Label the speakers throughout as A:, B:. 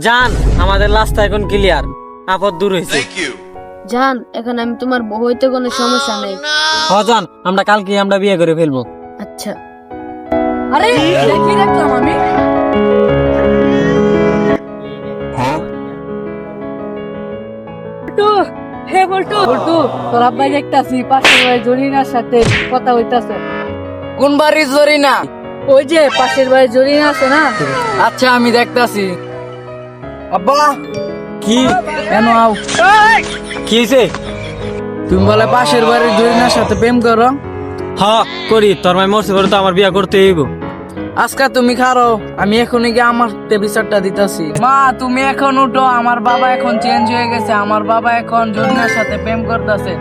A: জান, আমাদের রাস্তা এখন ক্লিয়ার, আপদ দূর হয়েছে।
B: জান, এখন আমি তোমার বউ হইতে কোনো সমস্যা নেই।
A: জান, আমরা কালকে আমরা বিয়ে করে ফেলবো।
B: আচ্ছা।
C: আরে কি দেখলাম আমি? হে বল্টু, তোর আব্বাই দেখতাছি পাশের বাড়ি জরিনার সাথে কথা হইতাছে। কোন বাড়ির জরিনা? ওই যে পাশের বাড়ি জরিনা আছে না? আচ্ছা, আমি দেখতাছি। আব্বা
A: কি
C: কেন আও?
A: কি হয়েছে?
C: তুমি বলে পাশের বাড়ির জরিনার সাথে প্রেম করো?
A: করি। তোর মাই মরছে করে তো আমার বিয়ে করতে হইব।
C: আজকে তুমি খারো, আমি এখনই গিয়ে আমার বিচারটা দিতেছি। মা তুমি এখন উঠো, আমার বাবা এখন চেঞ্জ হয়ে গেছে। আমার বাবা এখন জরিনার সাথে প্রেম করতেছে।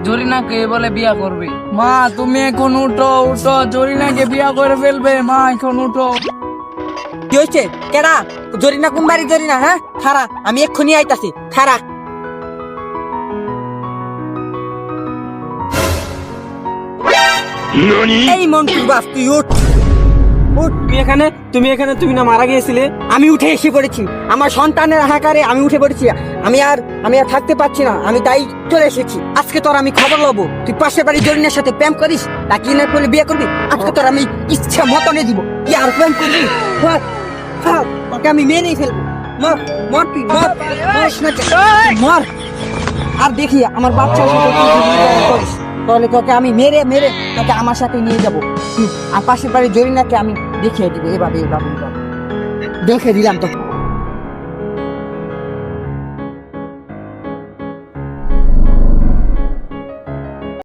C: জরিনাকে বলে বিয়া করবে। মা তুমি এখন উঠো, জরিনাকে বিয়া করে ফেলবে। মা এখন উঠো।
D: কি হয়েছে? কেডা? জরিনা কোন বাড়ি জরিনা? হ্যাঁ, খারা, আমি এক্ষুনি আইতাছি। খারা। এই মন্টুর বাপ, তুই উঠ।
A: তুমি না মারা গিয়েছিলে?
D: আমি উঠে এসে পড়েছি, আমার সন্তানের হাহাকারে আমি উঠে পড়েছি। আমি আর থাকতে পারছি না, আমি তাই চলে এসেছি। আজকে তোর আমি খবর লবো, তুই পাশের বাড়ি জরিনার সাথে প্রেম করিস, তাকে না করলে বিয়ে করবি। আজকে তোর আমি ইচ্ছা মতনে দিব। কি আর প্রেম করবি? তোকে আমি মেরেই ফেলবো। মর, মর, তুই মর, মর। আর দেখি আমার বাচ্চার সাথে তুই যদি বিয়ে করিস, তাহলে তোকে আমি মেরে তোকে আমার সাথে নিয়ে যাবো। আর পাশের বাড়ি জরিনাকে আমি দেখিয়ে দিব। এভাবে দেখে দিলাম তো।